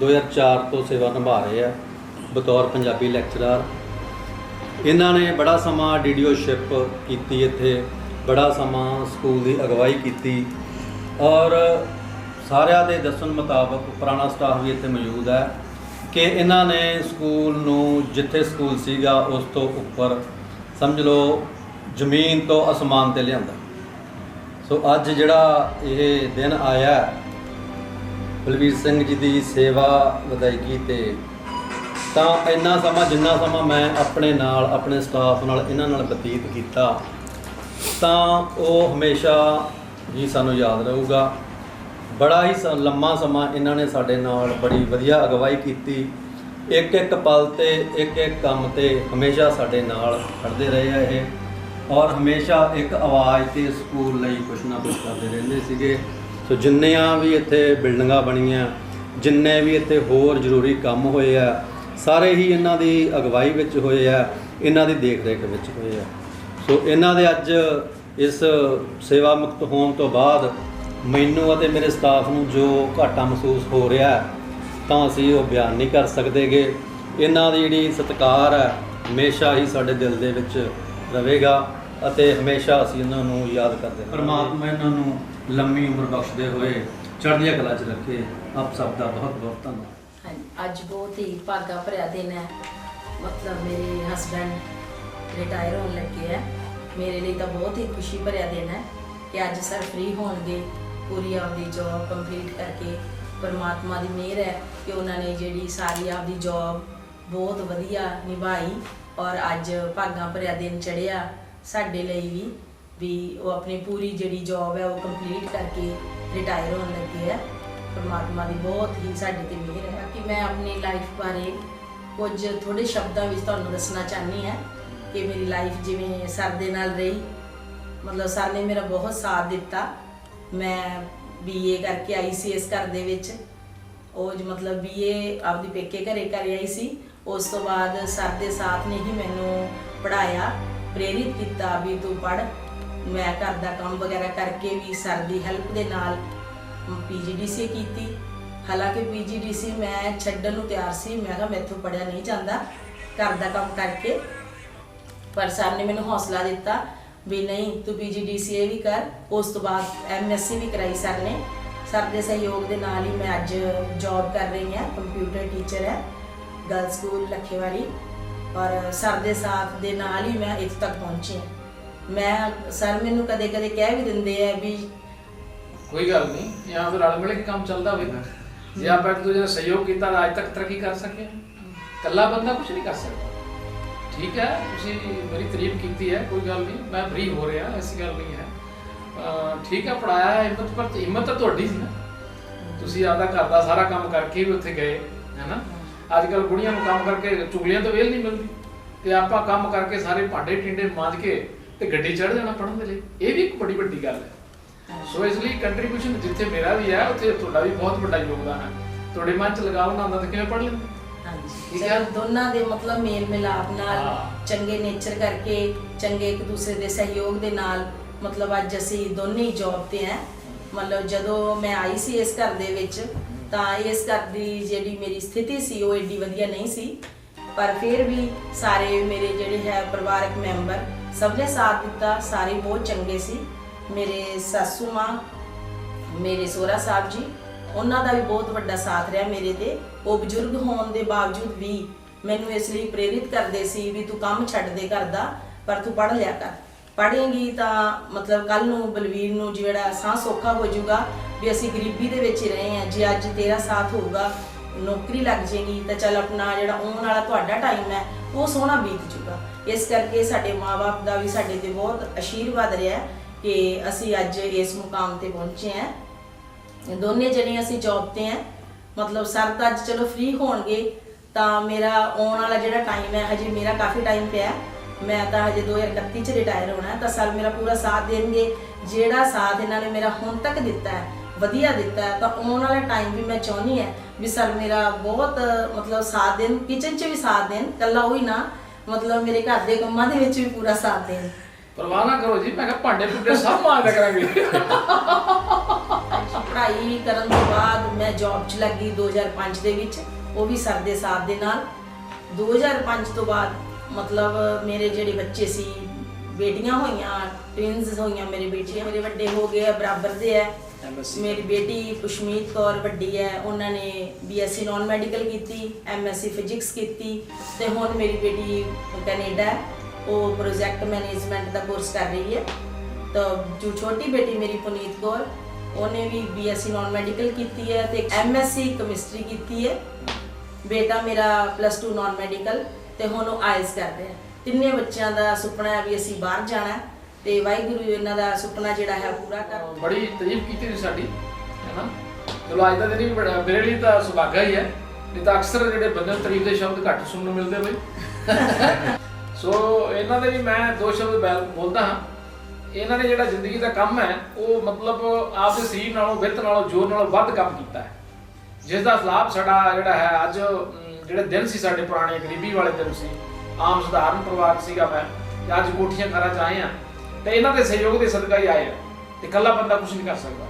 2004 ਤੋਂ ਸੇਵਾ ਨਿਭਾ ਰਹੇ ਆ ਬਤੌਰ ਪੰਜਾਬੀ ਲੈਕਚਰਰ। ਇਹਨਾਂ ਨੇ ਬੜਾ ਸਮਾਂ ਡੀਡੀਓਸ਼ਿਪ ਕੀਤੀ ਇੱਥੇ, ਬੜਾ ਸਮਾਂ ਸਕੂਲ ਦੀ ਅਗਵਾਈ ਕੀਤੀ ਔਰ ਸਾਰਿਆਂ ਦੇ ਦੱਸਣ ਮੁਤਾਬਕ ਪੁਰਾਣਾ ਸਟਾਫ ਵੀ ਇੱਥੇ ਮੌਜੂਦ ਹੈ ਕਿ ਇਹਨਾਂ ਨੇ ਸਕੂਲ ਨੂੰ ਜਿੱਥੇ ਸਕੂਲ ਸੀਗਾ ਉਸ ਤੋਂ ਉੱਪਰ ਸਮਝ ਲਓ ਜ਼ਮੀਨ ਤੋਂ ਅਸਮਾਨ ਤੇ ਲਿਆਂਦਾ। ਸੋ ਅੱਜ ਜਿਹੜਾ ਇਹ ਦਿਨ ਆਇਆ ਬਲਵੀਰ ਸਿੰਘ ਜੀ ਦੀ ਸੇਵਾ ਵਿਦਾਇਗੀ ਤੇ, ਤਾਂ ਇੰਨਾ ਸਮਾਂ ਜਿੰਨਾ ਸਮਾਂ ਮੈਂ ਆਪਣੇ ਨਾਲ ਆਪਣੇ ਸਟਾਫ ਨਾਲ ਇਹਨਾਂ ਨਾਲ ਬਤੀਤ ਕੀਤਾ ਤਾਂ ਉਹ ਹਮੇਸ਼ਾ ਹੀ ਸਾਨੂੰ ਯਾਦ ਰਹੂਗਾ। ਬੜਾ ਹੀ ਲੰਮਾ ਸਮਾਂ ਇਹਨਾਂ ਨੇ ਸਾਡੇ ਨਾਲ ਬੜੀ ਵਧੀਆ ਅਗਵਾਈ ਕੀਤੀ, ਇੱਕ ਇੱਕ ਪਲ ਤੇ ਇੱਕ ਇੱਕ ਕੰਮ ਤੇ ਹਮੇਸ਼ਾ ਸਾਡੇ ਨਾਲ ਖੜਦੇ ਰਹੇ ਆ ਇਹ, ਔਰ ਹਮੇਸ਼ਾ ਇੱਕ ਆਵਾਜ਼ ਤੇ ਸਕੂਲ ਲਈ ਕੁਛ ਨਾ ਕੁਛ ਕਰਦੇ ਰਹਿੰਦੇ ਸੀਗੇ। ਸੋ ਜਿੰਨੀਆਂ ਵੀ ਇੱਥੇ ਬਿਲਡਿੰਗਾਂ ਬਣੀਆਂ, ਜਿੰਨੇ ਵੀ ਇੱਥੇ ਹੋਰ ਜ਼ਰੂਰੀ ਕੰਮ ਹੋਏ ਆ, ਸਾਰੇ ਹੀ ਇਹਨਾਂ ਦੀ ਅਗਵਾਈ ਵਿੱਚ ਹੋਏ ਆ, ਇਹਨਾਂ ਦੀ ਦੇਖ ਰੇਖ ਵਿੱਚ ਹੋਏ ਆ। ਸੋ ਇਹਨਾਂ ਦੇ ਅੱਜ ਇਸ ਸੇਵਾ ਮੁਕਤ ਹੋਣ ਤੋਂ ਬਾਅਦ ਮੈਨੂੰ ਅਤੇ ਮੇਰੇ ਸਟਾਫ ਨੂੰ ਜੋ ਘਾਟਾ ਮਹਿਸੂਸ ਹੋ ਰਿਹਾ ਤਾਂ ਅਸੀਂ ਉਹ ਬਿਆਨ ਨਹੀਂ ਕਰ ਸਕਦੇਗੇ। ਇਹਨਾਂ ਦੀ ਜਿਹੜੀ ਸਤਿਕਾਰ ਹੈ ਹਮੇਸ਼ਾ ਹੀ ਸਾਡੇ ਦਿਲ ਦੇ ਵਿੱਚ ਰਹੇਗਾ ਅਤੇ ਹਮੇਸ਼ਾ ਅਸੀਂ ਇਹਨਾਂ ਨੂੰ ਯਾਦ ਕਰਦੇ ਹਾਂ। ਪਰਮਾਤਮਾ ਇਹਨਾਂ ਨੂੰ ਲੰਮੀ ਉਮਰ ਬਖਸ਼ਦੇ ਹੋਏ ਚੜ੍ਹਦੀਆਂ ਕਲਾ 'ਚ ਰੱਖੇ। ਆਪ ਸਭ ਦਾ ਬਹੁਤ ਬਹੁਤ ਧੰਨਵਾਦ। ਹਾਂਜੀ, ਅੱਜ ਬਹੁਤ ਹੀ ਭਾਗਾ ਭਰਿਆ ਦਿਨ ਹੈ। ਮਤਲਬ ਮੇਰੇ ਹਸਬੈਂਡ ਰਿਟਾਇਰ ਹੋਣ ਲੱਗੇ ਹੈ। ਮੇਰੇ ਲਈ ਤਾਂ ਬਹੁਤ ਹੀ ਖੁਸ਼ੀ ਭਰਿਆ ਦਿਨ ਹੈ ਕਿ ਅੱਜ ਸਰ ਫ੍ਰੀ ਹੋਣਗੇ, ਪੂਰੀ ਆਪਦੀ ਜੌਬ ਕੰਪਲੀਟ ਕਰਕੇ। ਪਰਮਾਤਮਾ ਦੀ ਮਿਹਰ ਹੈ ਕਿ ਉਹਨਾਂ ਨੇ ਜਿਹੜੀ ਸਾਰੀ ਆਪਦੀ ਜੌਬ ਬਹੁਤ ਵਧੀਆ ਨਿਭਾਈ ਔਰ ਅੱਜ ਭਾਗਾਂ ਭਰਿਆ ਦਿਨ ਚੜ੍ਹਿਆ ਸਾਡੇ ਲਈ ਵੀ ਉਹ ਆਪਣੀ ਪੂਰੀ ਜਿਹੜੀ ਜੌਬ ਹੈ ਉਹ ਕੰਪਲੀਟ ਕਰਕੇ ਰਿਟਾਇਰ ਹੋਣ ਲੱਗੇ ਹੈ। ਪਰਮਾਤਮਾ ਦੀ ਬਹੁਤ ਹੀ ਸਾਡੇ ਤੇ ਮਿਹਰ ਹੈ ਕਿ ਮੈਂ ਆਪਣੀ ਲਾਈਫ ਬਾਰੇ ਕੁਝ ਥੋੜੇ ਸ਼ਬਦਾਂ ਵਿੱਚ ਤੁਹਾਨੂੰ ਦੱਸਣਾ ਚਾਹੁੰਦੀ ਹਾਂ ਕਿ ਮੇਰੀ ਲਾਈਫ ਜਿਵੇਂ ਸਰ ਦੇ ਨਾਲ ਰਹੀ। ਮਤਲਬ ਸਰ ਨੇ ਮੇਰਾ ਬਹੁਤ ਸਾਥ ਦਿੱਤਾ। ਮੈਂ BA ਕਰਕੇ ਆਈ ਸੀ ਇਸ ਘਰ ਦੇ ਵਿੱਚ। ਉਹ ਮਤਲਬ BA ਆਪਦੀ ਪੇਕੇ ਘਰੇ ਆਈ ਸੀ। ਉਸ ਤੋਂ ਬਾਅਦ ਸਰ ਦੇ ਸਾਥ ਨੇ ਹੀ ਮੈਨੂੰ ਪੜ੍ਹਾਇਆ, ਪ੍ਰੇਰਿਤ ਕੀਤਾ ਵੀ ਤੂੰ ਪੜ੍ਹ। ਮੈਂ ਘਰ ਦਾ ਕੰਮ ਵਗੈਰਾ ਕਰਕੇ ਵੀ ਸਰ ਦੀ ਹੈਲਪ ਦੇ ਨਾਲ PGDCA ਕੀਤੀ। ਹਾਲਾਂਕਿ PGDCA ਮੈਂ ਛੱਡਣ ਨੂੰ ਤਿਆਰ ਸੀ, ਮੈਂ ਕਿਹਾ ਮੈਥੋਂ ਪੜ੍ਹਿਆ ਨਹੀਂ ਜਾਂਦਾ ਘਰ ਦਾ ਕੰਮ ਕਰਕੇ, ਪਰ ਸਰ ਨੇ ਮੈਨੂੰ ਹੌਸਲਾ ਦਿੱਤਾ ਵੀ ਨਹੀਂ ਤੂੰ PGDCA ਵੀ ਕਰ। ਉਸ ਤੋਂ ਬਾਅਦ MSc ਵੀ ਕਰਾਈ ਸਰ ਨੇ। ਸਰ ਦੇ ਸਹਿਯੋਗ ਦੇ ਨਾਲ ਹੀ ਮੈਂ ਅੱਜ ਜੌਬ ਕਰ ਰਹੀ ਹਾਂ, ਕੰਪਿਊਟਰ ਟੀਚਰ ਹੈ ਗਰਲ ਸਕੂਲ ਲੱਖੇਵਾਲੀ। ਔਰ ਸਰ ਦੇ ਸਾਥ ਦੇ ਨਾਲ ਹੀ ਮੈਂ ਇੱਥੇ ਤੱਕ ਪਹੁੰਚੀ ਹਾਂ। ਮੈਂ ਸਰ ਮੈਨੂੰ ਕਦੇ ਕਦੇ ਕਹਿ ਵੀ ਦਿੰਦੇ ਆ ਵੀ ਕੋਈ ਗੱਲ ਨਹੀਂ, यहाँ तो रल मिल के काम चलता होगा। जे आप एक दूसरे ने सहयोग किया आज तक तरक्की कर सके। कल्ला बंदा कुछ नहीं कर सकता। ठीक है, तुसी मेरी तारीफ की है, कोई गल नहीं, मैं फ्री हो रहा, ऐसी गल नहीं है। ठीक है, पढ़ाया है हिम्मत, पर हिम्मत तो तुहाडी सी ना। तुसी आपदा घर दा सारा काम करके भी उत्थे गए है ना। अजकल कुड़ियां नूं काम करके चुगलियां तो वेल नहीं मिलती, ते आपां काम करके सारे भांडे टिंडे मांज के ते गड्डी चढ़ जाना पढ़न दे लई। ये भी एक बड़ी वड्डी गल है। सो इसलिए कंट्रीब्यूशन जिथे मेरा भी है उत्थे तुहाडा भी बहुत बड़ा योगदान है। तुहाडे मन च लगाव ना आंदा ते किवें पढ़ लेंदे। ਹਾਂਜੀ, ਚਲੋ ਦੋਨਾਂ ਦੇ ਮਤਲਬ ਮੇਲ ਮਿਲਾਪ ਨਾਲ ਚੰਗੇ ਨੇਚਰ ਕਰਕੇ, ਚੰਗੇ ਇੱਕ ਦੂਸਰੇ ਦੇ ਸਹਿਯੋਗ ਦੇ ਨਾਲ ਮਤਲਬ ਅੱਜ ਅਸੀਂ ਦੋਨੇ ਹੀ ਜੌਬ ਤੇ ਹਾਂ। ਮਤਲਬ ਜਦੋਂ ਮੈਂ ਆਈ ਸੀ ਇਸ ਘਰ ਦੇ ਵਿੱਚ ਤਾਂ ਇਸ ਘਰ ਦੀ ਜਿਹੜੀ ਮੇਰੀ ਸਥਿਤੀ ਸੀ ਉਹ ਏਡੀ ਵਧੀਆ ਨਹੀਂ ਸੀ, ਪਰ ਫਿਰ ਵੀ ਸਾਰੇ ਮੇਰੇ ਜਿਹੜੇ ਹੈ ਪਰਿਵਾਰਕ ਮੈਂਬਰ ਸਭ ਨੇ ਸਾਥ ਦਿੱਤਾ। ਸਾਰੇ ਬਹੁਤ ਚੰਗੇ ਸੀ। ਮੇਰੇ ਸਾਸੂ ਮਾਂ, ਮੇਰੇ ਸਹੁਰਾ ਸਾਹਿਬ ਜੀ, ਉਹਨਾਂ ਦਾ ਵੀ ਬਹੁਤ ਵੱਡਾ ਸਾਥ ਰਿਹਾ ਮੇਰੇ ਤੇ। ਉਹ ਬਜ਼ੁਰਗ ਹੋਣ ਦੇ ਬਾਵਜੂਦ ਵੀ ਮੈਨੂੰ ਇਸ ਲਈ ਪ੍ਰੇਰਿਤ ਕਰਦੇ ਸੀ ਵੀ ਤੂੰ ਕੰਮ ਛੱਡ ਦੇ ਘਰ ਦਾ, ਪਰ ਤੂੰ ਪੜ੍ਹ ਲਿਆ ਕਰ। ਪੜ੍ਹੇਂਗੀ ਤਾਂ ਮਤਲਬ ਕੱਲ ਨੂੰ ਬਲਵੀਰ ਨੂੰ ਜਿਹੜਾ ਸਾਹ ਸੌਖਾ ਹੋ ਜਾਊਗਾ ਵੀ ਅਸੀਂ ਗਰੀਬੀ ਦੇ ਵਿੱਚ ਹੀ ਰਹੇ ਹਾਂ। ਜੇ ਅੱਜ ਤੇਰਾ ਸਾਥ ਹੋਊਗਾ, ਨੌਕਰੀ ਲੱਗ ਜਾਏਗੀ ਤਾਂ ਚੱਲ ਆਪਣਾ ਜਿਹੜਾ ਆਉਣ ਵਾਲਾ ਤੁਹਾਡਾ ਟਾਈਮ ਹੈ ਉਹ ਸੋਹਣਾ ਬੀਤ ਜਾਊਗਾ। ਇਸ ਕਰਕੇ ਸਾਡੇ ਮਾਂ-ਬਾਪ ਦਾ ਵੀ ਸਾਡੇ ਤੇ ਬਹੁਤ ਆਸ਼ੀਰਵਾਦ ਰਿਹਾ ਕਿ ਅਸੀਂ ਅੱਜ ਇਸ ਮੁਕਾਮ ਤੇ ਪਹੁੰਚੇ ਹਾਂ। ਦੋਨੇ ਜਣੇ ਅਸੀਂ ਜੌਬ ਤੇ ਹਾਂ। ਮਤਲਬ ਸਰ ਤਾਂ ਅੱਜ ਚਲੋ ਫ੍ਰੀ ਹੋਣਗੇ ਤਾਂ ਮੇਰਾ ਆਉਣ ਵਾਲਾ ਜਿਹੜਾ ਟਾਈਮ ਹੈ, ਹਜੇ ਮੇਰਾ ਕਾਫੀ ਟਾਈਮ ਪਿਆ। ਮੈਂ ਤਾਂ ਹਜੇ 2031 ਚ ਰਿਟਾਇਰ ਹੋਣਾ, ਤਾਂ ਸਰ ਮੇਰਾ ਪੂਰਾ ਸਾਥ ਦੇਣਗੇ। ਜਿਹੜਾ ਸਾਥ ਇਹਨਾਂ ਨੇ ਮੇਰਾ ਹੁਣ ਤੱਕ ਦਿੱਤਾ ਹੈ, ਵਧੀਆ ਦਿੱਤਾ ਹੈ, ਤਾਂ ਆਉਣ ਵਾਲਾ ਟਾਈਮ ਵੀ ਮੈਂ ਚਾਹੁੰਦੀ ਹਾਂ ਵੀ ਸਰ ਮੇਰਾ ਬਹੁਤ ਮਤਲਬ ਸਾਥ ਦੇਣ, ਕਿਚਨ 'ਚ ਵੀ ਸਾਥ ਦੇਣ, ਇਕੱਲਾ ਉਹ ਹੀ ਨਾ ਮਤਲਬ ਮੇਰੇ ਘਰ ਦੇ ਕੰਮਾਂ ਦੇ ਵਿੱਚ ਵੀ ਪੂਰਾ ਸਾਥ ਦੇਣ। परवाह ना करो जी, मैं भांडे टुटे सब मांग करा ਪੜ੍ਹਾਈ ਕਰਨ ਤੋਂ ਬਾਅਦ ਮੈਂ ਜੌਬ 'ਚ ਲੱਗੀ 2005 ਦੇ ਵਿੱਚ, ਉਹ ਵੀ ਸਰ ਦੇ ਸਾਥ ਦੇ ਨਾਲ। 2005 ਤੋਂ ਬਾਅਦ ਮਤਲਬ ਮੇਰੇ ਜਿਹੜੇ ਬੱਚੇ ਸੀ, ਬੇਟੀਆਂ ਹੋਈਆਂ, ਟਵਿੰਸ ਹੋਈਆਂ ਮੇਰੇ ਬੇਟੀਆਂ, ਮੇਰੇ ਵੱਡੇ ਹੋ ਗਏ ਬਰਾਬਰ ਦੇ ਹੈ। ਮੇਰੀ ਬੇਟੀ ਪੁਸ਼ਮੀਤ ਕੌਰ ਵੱਡੀ ਹੈ, ਉਹਨਾਂ ਨੇ BSc ਨੌਨ ਮੈਡੀਕਲ ਕੀਤੀ, MSc ਫਿਜ਼ਿਕਸ ਕੀਤੀ, ਤੇ ਹੁਣ ਮੇਰੀ ਬੇਟੀ ਕੈਨੇਡਾ ਹੈ, ਉਹ ਪ੍ਰੋਜੈਕਟ ਮੈਨੇਜਮੈਂਟ ਦਾ ਕੋਰਸ ਕਰ ਰਹੀ ਹੈ। ਤਾਂ ਜੋ ਛੋਟੀ ਬੇਟੀ ਮੇਰੀ ਪੁਨੀਤ ਕੌਰ, ਉਹਨੇ ਵੀ BSc ਨੌਨ ਮੈਡੀਕਲ ਕੀਤੀ ਹੈ ਤੇ MSc ਕੈਮਿਸਟਰੀ ਕੀਤੀ ਹੈ। ਬੇਟਾ ਮੇਰਾ +2 ਨੌਨ ਮੈਡੀਕਲ ਤੇ ਹੁਣ ਉਹ IELTS ਕਰ ਰਿਹਾ। ਤਿੰਨੇ ਬੱਚਿਆਂ ਦਾ ਸੁਪਨਾ ਹੈ ਵੀ ਅਸੀਂ ਬਾਹਰ ਜਾਣਾ ਹੈ ਤੇ ਵਾਹਿਗੁਰੂ ਇਹਨਾਂ ਦਾ ਸੁਪਨਾ ਜਿਹੜਾ ਹੈ ਪੂਰਾ ਕਰ। ਬੜੀ ਤਾਰੀਫ ਕੀਤੀ ਤੁਸੀਂ ਸਾਡੀ, ਹੈ ਨਾ। ਚਲੋ ਅੱਜ ਦਾ ਦਿਨ ਵੀ ਮੇਰੇ ਲਈ ਤਾਂ ਸੁਭਾਗਾ ਹੀ ਹੈ, ਨਹੀਂ ਤਾਂ ਅਕਸਰ ਜਿਹੜੇ ਬੰਦੇ ਨੂੰ ਤਾਰੀਫ ਦੇ ਸ਼ਬਦ ਘੱਟ ਸੁਣਨ ਨੂੰ ਮਿਲਦੇ ਬਈ। ਸੋ ਇਹਨਾਂ ਦੇ ਵੀ ਮੈਂ 2 ਸ਼ਬਦ ਬੋਲਦਾ ਹਾਂ। ਇਹਨਾਂ ਨੇ ਜਿਹੜਾ ਜ਼ਿੰਦਗੀ ਦਾ ਕੰਮ ਹੈ ਉਹ ਮਤਲਬ ਆਪਦੇ ਸਰੀਰ ਨਾਲੋਂ, ਵਿੱਤ ਨਾਲੋਂ, ਜੋਰ ਨਾਲੋਂ ਵੱਧ ਕੰਮ ਕੀਤਾ ਹੈ, ਜਿਸ ਦਾ ਲਾਭ ਸਾਡਾ ਜਿਹੜਾ ਹੈ ਅੱਜ ਜਿਹੜੇ ਦਿਨ ਸੀ ਸਾਡੇ ਪੁਰਾਣੇ ਗਰੀਬੀ ਵਾਲੇ ਦਿਨ ਸੀ, ਆਮ ਸਧਾਰਨ ਪਰਿਵਾਰ ਸੀਗਾ ਮੈਂ, ਤੇ ਅੱਜ ਕੋਠੀਆਂ ਘਰਾਂ 'ਚ ਆਏ ਹਾਂ ਤੇ ਇਹਨਾਂ ਦੇ ਸਹਿਯੋਗ ਦੇ ਸਦਕਾ ਹੀ ਆਏ ਆ, ਤੇ ਇਕੱਲਾ ਬੰਦਾ ਕੁਝ ਨਹੀਂ ਕਰ ਸਕਦਾ।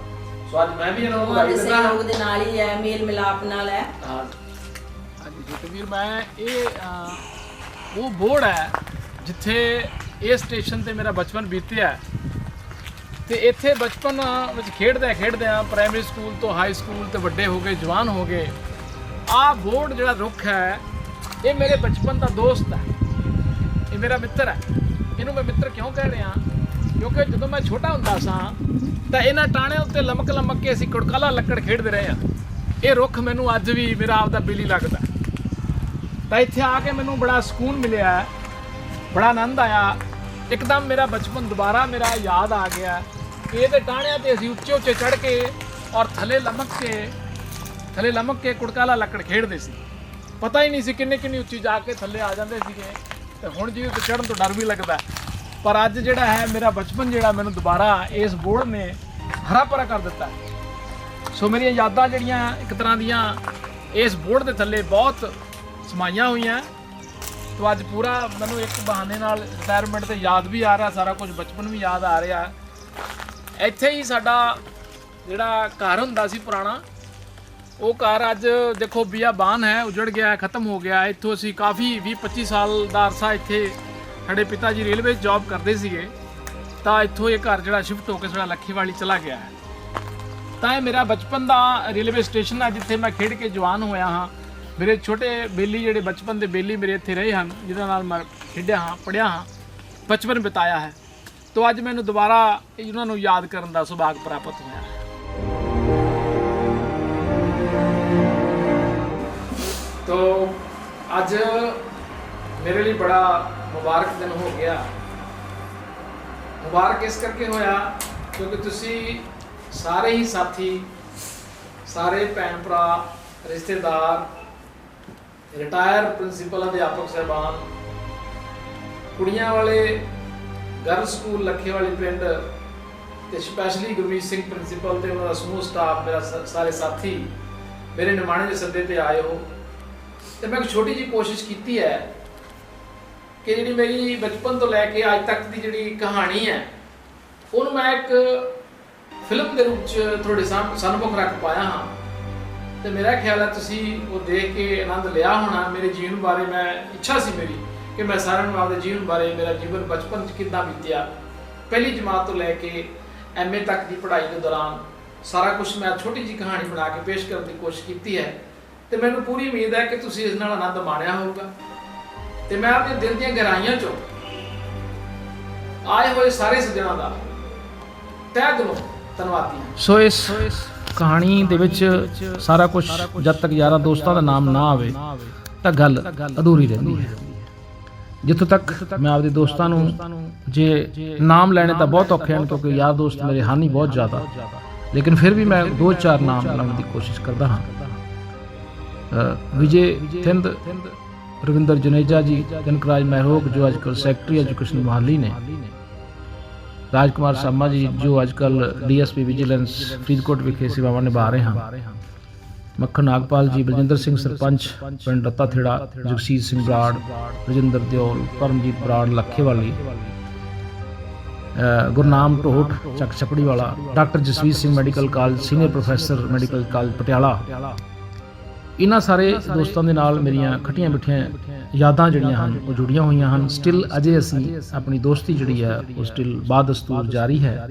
ਸੋ ਅੱਜ ਮੈਂ ਵੀ ਇਹਨਾਂ ਨੂੰ ਵਧਾਈ ਦਿੰਦਾ ਹਾਂ। ਸਹਿਯੋਗ ਦੇ ਨਾਲ ਹੀ ਹੈ, ਮੇਲ ਮਿਲਾਪ ਨਾਲ ਹੈ। ਹਾਂ ਹਾਂਜੀ ਜਤਵੀਰ, ਮੈਂ ਇਹ ਉਹ ਬੋਰਡ ਹੈ ਜਿੱਥੇ ਇਹ ਸਟੇਸ਼ਨ ਤੇ ਮੇਰਾ ਬਚਪਨ ਬੀਤਿਆ ਤੇ ਇੱਥੇ ਬਚਪਨ ਵਿੱਚ ਖੇਡਦਿਆਂ ਪ੍ਰਾਇਮਰੀ ਸਕੂਲ ਤੋਂ ਹਾਈ ਸਕੂਲ ਤੇ ਵੱਡੇ ਹੋ ਗਏ, ਜਵਾਨ ਹੋ ਗਏ। ਆਹ ਬੋਰਡ ਜਿਹੜਾ ਰੁੱਖ ਹੈ ਇਹ ਮੇਰੇ ਬਚਪਨ ਦਾ ਦੋਸਤ ਹੈ, ਇਹ ਮੇਰਾ ਮਿੱਤਰ ਹੈ। ਇਹਨੂੰ ਮੈਂ ਮਿੱਤਰ ਕਿਉਂ ਕਹਿ ਰਿਹਾ, ਕਿਉਂਕਿ ਜਦੋਂ ਮੈਂ ਛੋਟਾ ਹੁੰਦਾ ਸਾਂ ਤਾਂ ਇਹਨਾਂ ਟਾਣਿਆਂ ਉੱਤੇ ਲਮਕ ਕੇ ਅਸੀਂ ਕੁੜਕਾਲਾ ਲੱਕੜ ਖੇਡਦੇ ਰਹੇ ਹਾਂ। ਇਹ ਰੁੱਖ ਮੈਨੂੰ ਅੱਜ ਵੀ ਮੇਰਾ ਆਪਦਾ ਬੇਲੀ ਲੱਗਦਾ। ਤਾਂ ਇੱਥੇ ਆ ਕੇ ਮੈਨੂੰ ਬੜਾ ਸਕੂਨ ਮਿਲਿਆ, ਬੜਾ ਆਨੰਦ ਆਇਆ। ਇੱਕਦਮ ਮੇਰਾ ਬਚਪਨ ਦੁਬਾਰਾ ਮੇਰਾ ਯਾਦ ਆ ਗਿਆ ਕਿ ਇਹਦੇ ਟਾਣਿਆਂ ਤੇ ਅਸੀਂ ਉੱਚੇ ਚੜ੍ਹ ਕੇ ਔਰ ਥੱਲੇ ਲਮਕ ਕੇ ਕੁੜਕਾਲਾ ਲੱਕੜ ਖੇਡਦੇ ਸੀ। ਪਤਾ ਹੀ ਨਹੀਂ ਸੀ ਕਿੰਨੀ ਉੱਚੀ ਜਾ ਕੇ ਥੱਲੇ ਆ ਜਾਂਦੇ ਸੀਗੇ, ਤੇ ਹੁਣ ਜਿਹਦੇ ਤੇ ਚੜ੍ਹਨ ਤੋਂ ਡਰ ਵੀ ਲੱਗਦਾ। ਪਰ ਅੱਜ ਜਿਹੜਾ ਹੈ ਮੇਰਾ ਬਚਪਨ ਜਿਹੜਾ ਮੈਨੂੰ ਦੁਬਾਰਾ ਇਸ ਬੋਰਡ ਨੇ ਹਰਾ ਭਰਾ ਕਰ ਦਿੱਤਾ। ਸੋ ਮੇਰੀਆਂ ਯਾਦਾਂ ਜਿਹੜੀਆਂ ਇੱਕ ਤਰ੍ਹਾਂ ਦੀਆਂ ਇਸ ਬੋਰਡ ਦੇ ਥੱਲੇ ਬਹੁਤ ਸਮਾਈਆਂ ਹੋਈਆਂ। तो ਅੱਜ ਪੂਰਾ ਮੈਨੂੰ ਇੱਕ ਬਹਾਨੇ ਨਾਲ ਰਿਟਾਇਰਮੈਂਟ ਤੇ ਯਾਦ ਵੀ ਆ ਰਿਹਾ, ਸਾਰਾ ਕੁਝ ਬਚਪਨ ਵੀ ਯਾਦ ਆ ਰਿਹਾ। ਇੱਥੇ ਹੀ ਸਾਡਾ ਜਿਹੜਾ ਘਰ ਹੁੰਦਾ ਸੀ ਪੁਰਾਣਾ, ਉਹ ਘਰ ਅੱਜ ਦੇਖੋ ਬਿਆਬਾਨ ਹੈ, ਉਜੜ ਗਿਆ, ਖਤਮ ਹੋ ਗਿਆ। ਇੱਥੋਂ ਅਸੀਂ ਕਾਫੀ 20-25 ਸਾਲ ਦਾ ਅਰਸਾ ਇੱਥੇ ਸਾਡੇ ਪਿਤਾ ਜੀ ਰੇਲਵੇ 'ਚ ਜੌਬ ਕਰਦੇ ਸੀਗੇ, ਤਾਂ ਇੱਥੋਂ ਇਹ ਘਰ ਜਿਹੜਾ ਸ਼ਿਫਟ ਹੋ ਕੇ ਸਾਡਾ ਲੱਖੇਵਾਲੀ ਚਲਾ ਗਿਆ ਹੈ। ਤਾਂ ਇਹ ਮੇਰਾ ਬਚਪਨ ਦਾ ਰੇਲਵੇ ਸਟੇਸ਼ਨ ਹੈ ਜਿੱਥੇ ਮੈਂ ਖੇਡ ਕੇ ਜਵਾਨ ਹੋਇਆ ਹਾਂ। ਮੇਰੇ ਛੋਟੇ ਬੇਲੀ ਜਿਹੜੇ ਬਚਪਨ ਦੇ ਬੇਲੀ ਮੇਰੇ ਇੱਥੇ ਰਹੇ ਹਨ, ਜਿਹਨਾਂ ਨਾਲ ਮੈਂ ਖੇਡਿਆ ਹਾਂ, ਪੜ੍ਹਿਆ ਹਾਂ, ਬਚਪਨ ਬਿਤਾਇਆ ਹੈ। ਤਾਂ ਅੱਜ ਮੈਨੂੰ ਦੁਬਾਰਾ ਉਹਨਾਂ ਨੂੰ ਯਾਦ ਕਰਨ ਦਾ ਸੁਭਾਗ ਪ੍ਰਾਪਤ ਹੋਇਆ ਹੈ। तो ਅੱਜ ਮੇਰੇ ਲਈ ਬੜਾ ਮੁਬਾਰਕ ਦਿਨ ਹੋ ਗਿਆ। ਮੁਬਾਰਕ ਇਸ ਕਰਕੇ ਹੋਇਆ ਕਿਉਂਕਿ ਤੁਸੀਂ ਸਾਰੇ ਹੀ ਸਾਥੀ, ਸਾਰੇ ਭੈਣ ਭਰਾ, ਰਿਸ਼ਤੇਦਾਰ, ਰਿਟਾਇਰ ਪ੍ਰਿੰਸੀਪਲ ਅਧਿਆਪਕ ਸਾਹਿਬਾਨ, ਕੁੜੀਆਂ ਵਾਲੇ ਗਰਲਸ ਸਕੂਲ ਲੱਖੇਵਾਲੀ ਪਿੰਡ ਤੇ ਸਪੈਸ਼ਲੀ ਗੁਰਮੀਤ ਸਿੰਘ ਪ੍ਰਿੰਸੀਪਲ ਤੇ ਉਹਨਾਂ ਦਾ ਸਮੂਹ ਸਟਾਫ, ਮੇਰਾ ਸਾਰੇ ਸਾਥੀ ਮੇਰੇ ਨਿਮਾਣੇ ਦੇ ਸੱਦੇ ਤੇ ਆਏ ਹੋ। ਤੇ ਮੈਂ ਇੱਕ ਛੋਟੀ ਜਿਹੀ ਕੋਸ਼ਿਸ਼ ਕੀਤੀ ਹੈ ਕਿ ਜਿਹੜੀ ਮੇਰੀ ਬਚਪਨ ਤੋਂ ਲੈ ਕੇ ਅੱਜ ਤੱਕ ਦੀ ਜਿਹੜੀ ਕਹਾਣੀ ਹੈ ਉਹਨੂੰ ਮੈਂ ਇੱਕ ਫਿਲਮ ਦੇ ਰੂਪ 'ਚ ਤੁਹਾਡੇ ਸਨਮੁਖ ਰੱਖ ਪਾਇਆ ਹਾਂ। ਤੇ ਮੇਰਾ ਖਿਆਲ ਹੈ ਤੁਸੀਂ ਉਹ ਦੇਖ ਕੇ ਆਨੰਦ ਲਿਆ ਹੋਣਾ। ਮੇਰੇ ਜੀਵਨ ਬਾਰੇ ਮੈਂ ਇੱਛਾ ਸੀ ਮੇਰੀ ਕਿ ਮੈਂ ਸਾਰਿਆਂ ਨੂੰ ਆਪਦੇ ਜੀਵਨ ਬਾਰੇ, ਮੇਰਾ ਜੀਵਨ ਬਚਪਨ 'ਚ ਕਿੱਦਾਂ ਬੀਤਿਆ, ਪਹਿਲੀ ਜਮਾਤ ਤੋਂ ਲੈ ਕੇ MA ਤੱਕ ਦੀ ਪੜ੍ਹਾਈ ਦੇ ਦੌਰਾਨ ਸਾਰਾ ਕੁਝ ਮੈਂ ਛੋਟੀ ਜਿਹੀ ਕਹਾਣੀ ਬਣਾ ਕੇ ਪੇਸ਼ ਕਰਨ ਦੀ ਕੋਸ਼ਿਸ਼ ਕੀਤੀ ਹੈ। ਤੇ ਮੈਨੂੰ ਪੂਰੀ ਉਮੀਦ ਹੈ ਕਿ ਤੁਸੀਂ ਇਸ ਨਾਲ ਆਨੰਦ ਮਾਣਿਆ ਹੋਊਗਾ। ਤੇ ਮੈਂ ਆਪਣੇ ਦਿਲ ਦੀਆਂ ਗਹਿਰਾਈਆਂ 'ਚੋਂ ਆਏ ਹੋਏ ਸਾਰੇ ਸੱਜਣਾਂ ਦਾ ਤਹਿ ਦਿਲੋਂ ਧੰਨਵਾਦੀ ਹਾਂ। ਸੋ ਇਸ ਕਹਾਣੀ ਦੇ ਵਿੱਚ ਸਾਰਾ ਕੁਝ ਜਦ ਤੱਕ ਯਾਰਾਂ ਦੋਸਤਾਂ ਦਾ ਨਾਮ ਨਾ ਆਵੇ ਤਾਂ ਗੱਲ ਅਧੂਰੀ ਰਹਿੰਦੀ ਹੈ। ਜਿੱਥੋਂ ਤੱਕ ਮੈਂ ਆਪਦੇ ਦੋਸਤਾਂ ਨੂੰ ਜੇ ਨਾਮ ਲੈਣੇ ਤਾਂ ਬਹੁਤ ਔਖੇ ਹਨ ਕਿਉਂਕਿ ਯਾਰ ਦੋਸਤ ਮੇਰੇ ਹਨ ਹੀ ਬਹੁਤ ਜ਼ਿਆਦਾ, ਲੇਕਿਨ ਫਿਰ ਵੀ ਮੈਂ 2-4 ਨਾਮ ਲੈਣ ਦੀ ਕੋਸ਼ਿਸ਼ ਕਰਦਾ ਹਾਂ। ਵਿਜੇ ਥਿੰਦ, ਰਵਿੰਦਰ ਜਨੇਜਾ ਜੀ, ਕਨਕਰਾਜ ਮਹਿਰੋਗ ਜੋ ਅੱਜ ਕੱਲ੍ਹ ਸੈਕਟਰੀ ਐਜੂਕੇਸ਼ਨ ਮੁਹਾਲੀ ਨੇ, ਰਾਜਕੁਮਾਰ ਸ਼ਰਮਾ ਜੀ ਜੋ ਅੱਜ ਕੱਲ੍ਹ DSP ਵਿਜੀਲੈਂਸ ਫਰੀਦਕੋਟ ਵਿਖੇ ਸੇਵਾਵਾਂ ਨਿਭਾ ਰਹੇ ਹਨ, ਮੱਖਣ ਨਾਗਪਾਲ ਜੀ, ਬਲਜਿੰਦਰ ਸਿੰਘ ਸਰਪੰਚ ਪਿੰਡ ਰੱਤਾ ਥੇੜਾ, ਜਗਸੀਰ ਸਿੰਘ ਬਰਾੜ, ਰਜਿੰਦਰ ਦਿਓਲ, ਪਰਮਜੀਤ ਬਰਾੜ ਲੱਖੇਵਾਲੀ, ਗੁਰਨਾਮ ਢੋਟ ਚੱਕ ਛਪੜੀ ਵਾਲਾ, doctor Jasvir Singh medical college, senior professor medical college Patiala. ਇਹਨਾਂ ਸਾਰੇ ਦੋਸਤਾਂ ਦੇ ਨਾਲ ਮੇਰੀਆਂ ਖੱਟੀਆਂ ਮਿੱਠੀਆਂ ਯਾਦਾਂ ਜਿਹੜੀਆਂ ਹਨ ਉਹ ਜੁੜੀਆਂ ਹੋਈਆਂ ਹਨ। ਸਟਿਲ ਅਜੇ ਅਸੀਂ ਆਪਣੀ ਦੋਸਤੀ ਜਿਹੜੀ ਹੈ ਉਹ ਸਟਿਲ ਬਾਦਸਤੂਰ ਜਾਰੀ ਹੈ।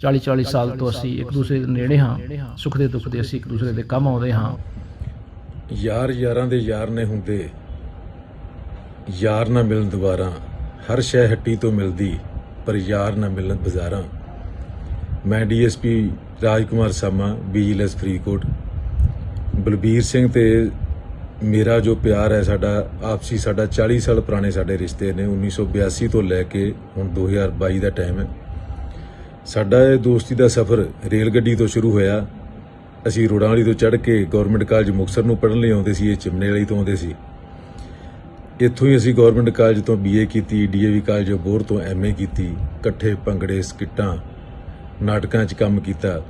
40 ਸਾਲ ਤੋਂ ਅਸੀਂ ਇੱਕ ਦੂਸਰੇ ਦੇ ਨੇੜੇ ਹਾਂ, ਸੁੱਖ ਦੇ ਦੁੱਖ ਦੇ ਅਸੀਂ ਇੱਕ ਦੂਸਰੇ ਦੇ ਕੰਮ ਆਉਂਦੇ ਹਾਂ। ਯਾਰ ਯਾਰਾਂ ਦੇ ਯਾਰ ਨੇ ਹੁੰਦੇ, ਯਾਰ ਨਾ ਮਿਲਣ ਦੁਬਾਰਾ, ਹਰ ਸ਼ੈ ਹੱਟੀ ਤੋਂ ਮਿਲਦੀ ਪਰ ਯਾਰ ਨਾ ਮਿਲਣ ਬਾਜ਼ਾਰਾਂ। ਮੈਂ ਡੀਐਸਪੀ ਰਾਜਕੁਮਾਰ ਸਾਮਾ, ਵਿਜੀਲੈਂਸ ਫਰੀਦਕੋਟ। ਬਲਬੀਰ ਸਿੰਘ ਤੇ ਮੇਰਾ ਜੋ ਪਿਆਰ ਹੈ ਸਾਡਾ ਆਪਸੀ, ਸਾਡਾ 40 ਸਾਲ ਪੁਰਾਣੇ ਸਾਡੇ ਰਿਸ਼ਤੇ ਨੇ। 1982 ਤੋਂ ਲੈ ਕੇ ਹੁਣ 2022 ਦਾ ਟਾਈਮ ਹੈ। ਸਾਡਾ ਇਹ ਦੋਸਤੀ ਦਾ ਸਫ਼ਰ ਰੇਲ ਗੱਡੀ ਤੋਂ ਸ਼ੁਰੂ ਹੋਇਆ। ਅਸੀਂ ਰੋੜਾਂ ਵਾਲੀ ਤੋਂ ਚੜ੍ਹ ਕੇ ਗਵਰਨਮੈਂਟ ਕਾਲਜ ਮੁਕਤਸਰ ਨੂੰ ਪੜ੍ਹਨ ਲਈ ਆਉਂਦੇ ਸੀ, ਇਹ ਚਿਮਨੇ ਵਾਲੀ ਤੋਂ ਆਉਂਦੇ ਸੀ। ਇੱਥੋਂ ਹੀ ਅਸੀਂ ਗਵਰਨਮੈਂਟ ਕਾਲਜ ਤੋਂ BA ਕੀਤੀ, DAV ਕਾਲਜ ਅਬੋਹਰ ਤੋਂ MA ਕੀਤੀ। ਇਕੱਠੇ ਭੰਗੜੇ, ਸਕਿੱਟਾਂ, ਨਾਟਕਾਂ 'ਚ ਕੰਮ ਕੀਤਾ।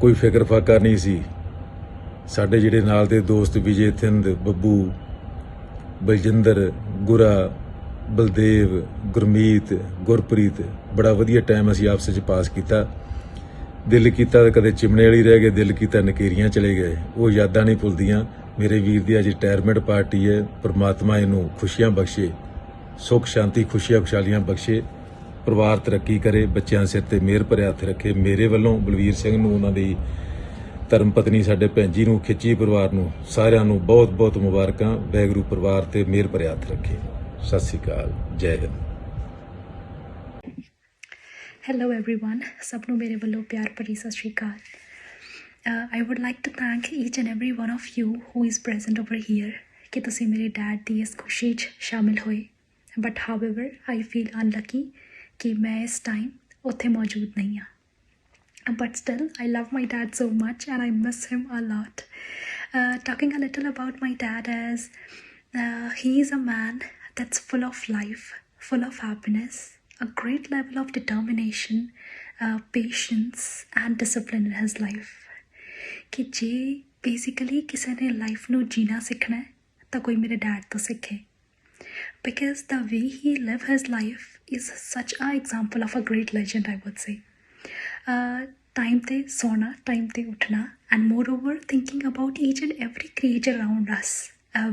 ਕੋਈ ਫਿਕਰ ਫਾਕਰ ਨਹੀਂ ਸੀ। ਸਾਡੇ ਜਿਹੜੇ ਨਾਲ ਦੇ ਦੋਸਤ ਵਿਜੇ ਥਿੰਦ, ਬੱਬੂ, ਬਲਜਿੰਦਰ, ਗੁਰਾ, ਬਲਦੇਵ, ਗੁਰਮੀਤ, ਗੁਰਪ੍ਰੀਤ, ਬੜਾ ਵਧੀਆ ਟਾਈਮ ਅਸੀਂ ਆਪਸ ਵਿੱਚ ਪਾਸ ਕੀਤਾ। ਦਿਲ ਕੀਤਾ ਤਾਂ ਕਦੇ ਚਿਮਨੇ ਵਾਲੀ ਰਹਿ ਗਏ, ਦਿਲ ਕੀਤਾ ਨਕੇਰੀਆਂ ਚਲੇ ਗਏ। ਉਹ ਯਾਦਾਂ ਨਹੀਂ ਭੁੱਲਦੀਆਂ। ਮੇਰੇ ਵੀਰ ਦੀ ਅੱਜ ਰਿਟਾਇਰਮੈਂਟ ਪਾਰਟੀ ਹੈ। ਪਰਮਾਤਮਾ ਇਹਨੂੰ ਖੁਸ਼ੀਆਂ ਬਖਸ਼ੇ, ਸੁੱਖ ਸ਼ਾਂਤੀ, ਖੁਸ਼ੀਆਂ ਖੁਸ਼ਹਾਲੀਆਂ ਬਖਸ਼ੇ, ਪਰਿਵਾਰ ਤਰੱਕੀ ਕਰੇ, ਬੱਚਿਆਂ ਸਿਰ ਤੇ ਮਿਹਰ ਭਰਿਆ ਹੱਥ ਰੱਖੇ। ਮੇਰੇ ਵੱਲੋਂ ਬਲਵੀਰ ਸਿੰਘ ਨੂੰ, ਉਹਨਾਂ ਦੀ ਧਰਮ ਪਤਨੀ ਸਾਡੇ ਭੈਣ ਜੀ ਨੂੰ, ਖਿੱਚੀ ਪਰਿਵਾਰ ਨੂੰ, ਸਾਰਿਆਂ ਨੂੰ ਬਹੁਤ ਬਹੁਤ ਮੁਬਾਰਕਾਂ। ਵਾਹਿਗੁਰੂ ਪਰਿਵਾਰ ਤੇ ਮਿਹਰ ਭਰਿਆ ਹੱਥ ਰੱਖੇ। ਸਤਿ ਸ਼੍ਰੀ ਅਕਾਲ, ਜੈ ਹਿੰਦ। ਹੈਲੋ एवरीवन, ਸਭ ਨੂੰ ਮੇਰੇ ਵੱਲੋਂ ਪਿਆਰ ਭਰੀ ਸਤਿ ਸ਼੍ਰੀ ਅਕਾਲ। I would like to thank each and every one of you who is present over here ਕਿ ਤੁਸੀਂ ਮੇਰੇ ਡੈਡ ਦੀ ਇਸ ਖੁਸ਼ੀ 'ਚ ਸ਼ਾਮਿਲ ਹੋਏ। But however I feel unlucky ਕਿ ਮੈਂ ਇਸ ਟਾਈਮ ਉੱਥੇ ਮੌਜੂਦ ਨਹੀਂ ਹਾਂ। But still, I love my dad so much and I miss him a lot. Talking a little about my dad as he is a man that's full of life, full of happiness, a great level of determination, patience and discipline in his life. ਕਿ ਜੇ basically ਕਿਸੇ ਨੇ life ਨੂੰ ਜੀਣਾ ਸਿੱਖਣਾ ਹੈ ਤਾਂ ਕੋਈ ਮੇਰੇ ਡੈਡ ਤੋਂ ਸਿੱਖੇ। Because the way he live his life is such a example of a great legend, I would say. Time ਤੇ ਸੋਣਾ, time ਤੇ ਉੱਠਣਾ, and moreover thinking about each and every creature around us,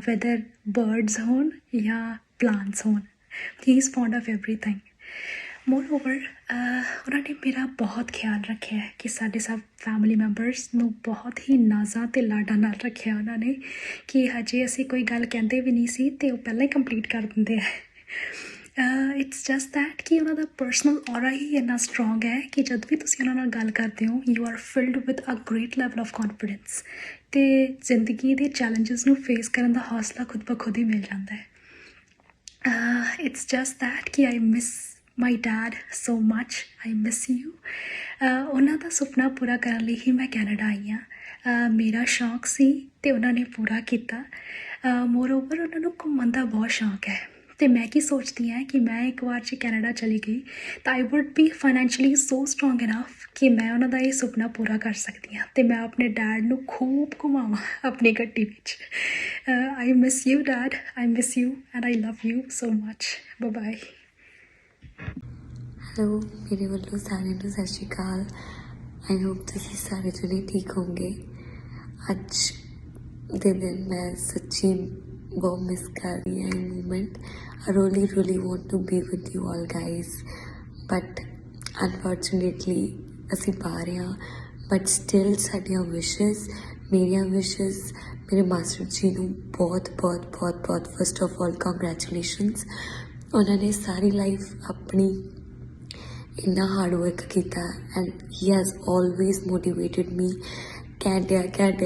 whether birds ਹੋਣ ਜਾਂ plants ਹੋਣ। He is fond of everything. Moreover, ਉਹਨਾਂ ਨੇ ਮੇਰਾ ਬਹੁਤ ਖਿਆਲ ਰੱਖਿਆ ਹੈ ਕਿ ਸਾਡੇ ਸਭ ਫੈਮਿਲੀ ਮੈਂਬਰਸ ਨੂੰ ਬਹੁਤ ਹੀ ਨਾਜ਼ਾਂ ਅਤੇ ਲਾਡਾਂ ਨਾਲ ਰੱਖਿਆ ਉਹਨਾਂ ਨੇ ਕਿ ਹਜੇ ਅਸੀਂ ਕੋਈ ਗੱਲ ਕਹਿੰਦੇ ਵੀ ਨਹੀਂ ਸੀ ਅਤੇ ਉਹ ਪਹਿਲਾਂ ਹੀ ਕੰਪਲੀਟ ਕਰ ਦਿੰਦੇ ਆ। ਇਟਸ ਜਸਟ ਦੈਟ ਕਿ ਉਹਨਾਂ ਦਾ ਪਰਸਨਲ ਔਰਾ ਹੀ ਇੰਨਾ ਸਟਰੋਂਗ ਹੈ ਕਿ ਜਦ ਵੀ ਤੁਸੀਂ ਉਹਨਾਂ ਨਾਲ ਗੱਲ ਕਰਦੇ ਹੋ you are filled with a great level of confidence ਅਤੇ ਜ਼ਿੰਦਗੀ ਦੇ ਚੈਲੰਜਸ ਨੂੰ ਫੇਸ ਕਰਨ ਦਾ ਹੌਸਲਾ ਖੁਦ ਬ ਖੁਦ ਹੀ ਮਿਲ ਜਾਂਦਾ ਹੈ। ਇਟਸ ਜਸਟ ਦੈਟ ਕਿ I miss my dad so much, I miss you. ਉਹਨਾਂ ਦਾ ਸੁਪਨਾ ਪੂਰਾ ਕਰਨ ਲਈ ਹੀ ਮੈਂ ਕੈਨੇਡਾ ਆਈ ਹਾਂ। ਮੇਰਾ ਸ਼ੌਂਕ ਸੀ ਅਤੇ ਉਹਨਾਂ ਨੇ ਪੂਰਾ ਕੀਤਾ। ਮੋਰਓਵਰ ਉਹਨਾਂ ਨੂੰ ਘੁੰਮਣ ਦਾ ਬਹੁਤ ਸ਼ੌਂਕ ਹੈ ਅਤੇ ਮੈਂ ਕੀ ਸੋਚਦੀ ਹਾਂ ਕਿ ਮੈਂ ਇੱਕ ਵਾਰ ਜੇ ਕੈਨੇਡਾ ਚਲੀ ਗਈ ਤਾਂ ਆਈ ਵੁੱਡ ਬੀ ਫਾਈਨੈਂਸ਼ਲੀ ਸੋ ਸਟਰੋਂਗ ਇਨਫ ਕਿ ਮੈਂ ਉਹਨਾਂ ਦਾ ਇਹ ਸੁਪਨਾ ਪੂਰਾ ਕਰ ਸਕਦੀ ਹਾਂ ਅਤੇ ਮੈਂ ਆਪਣੇ ਡੈਡ ਨੂੰ ਖੂਬ ਘੁਮਾਵਾਂ ਆਪਣੀ ਗੱਡੀ ਵਿੱਚ। I miss you dad, I miss you and I love you so much. Bye bye. Hello, ਮੇਰੇ ਵੱਲੋਂ ਸਾਰਿਆਂ ਨੂੰ ਸਤਿ ਸ਼੍ਰੀ ਅਕਾਲ। ਆਈ ਹੋਪ ਤੁਸੀਂ ਸਾਰੇ ਜਣੇ ਠੀਕ ਹੋਣਗੇ। ਅੱਜ ਦੇ ਦਿਨ ਮੈਂ ਸੱਚੀ ਬਹੁਤ ਮਿਸ ਕਰ ਰਹੀ ਹਾਂ ਇਹ moment. I really want to be with you all guys, but unfortunately ਅਸੀਂ ਬਾਹਰ ਹਾਂ। ਬਟ ਸਟਿਲ ਸਾਡੀਆਂ ਵਿਸ਼ਜ਼, ਮੇਰੀਆਂ ਵਿਸ਼ਜ਼ ਮੇਰੇ ਮਾਸਟਰ ਜੀ ਨੂੰ ਬਹੁਤ ਫਸਟ ਆਫ ਆਲ ਕੰਗ੍ਰੈਚੁਲੇਸ਼ਨਸ। ਉਹਨਾਂ ਨੇ ਸਾਰੀ ਲਾਈਫ ਆਪਣੀ ਇੰਨਾ ਹਾਰਡ ਵਰਕ ਕੀਤਾ and he has always motivated me. ਘੰਟਿਆਂ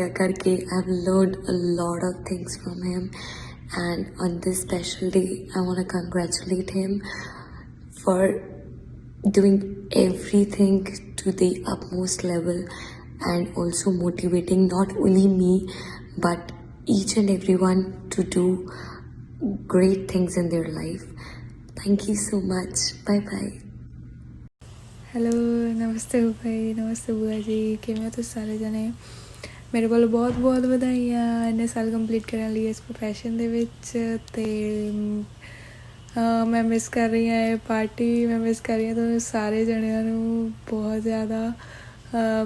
ਕਰਕੇ I have learned a lot of things from him, and on this special day I want to congratulate him for doing everything to the utmost level and also motivating not only me but each and everyone to do great things in their life. Thank you so much. Bye bye. Hello, namaste ਭਾਈ, ਨਮਸਤੇ ਬੂਆ ਜੀ, ਕਿਵੇਂ ਹੋ ਤੁਸੀਂ ਸਾਰੇ ਜਣੇ? ਮੇਰੇ ਵੱਲੋਂ ਬਹੁਤ ਵਧਾਈਆਂ ਇੰਨੇ ਸਾਲ ਕੰਪਲੀਟ ਕਰਨ ਲਈ ਇਸ ਪ੍ਰੋਫੈਸ਼ਨ ਦੇ ਵਿੱਚ। ਅਤੇ ਮੈਂ ਮਿਸ ਕਰ ਰਹੀ ਹਾਂ ਇਹ ਪਾਰਟੀ, ਮੈਂ ਮਿਸ ਕਰ ਰਹੀ ਹਾਂ ਤੁਹਾਨੂੰ ਸਾਰੇ ਜਣਿਆਂ ਨੂੰ ਬਹੁਤ ਜ਼ਿਆਦਾ,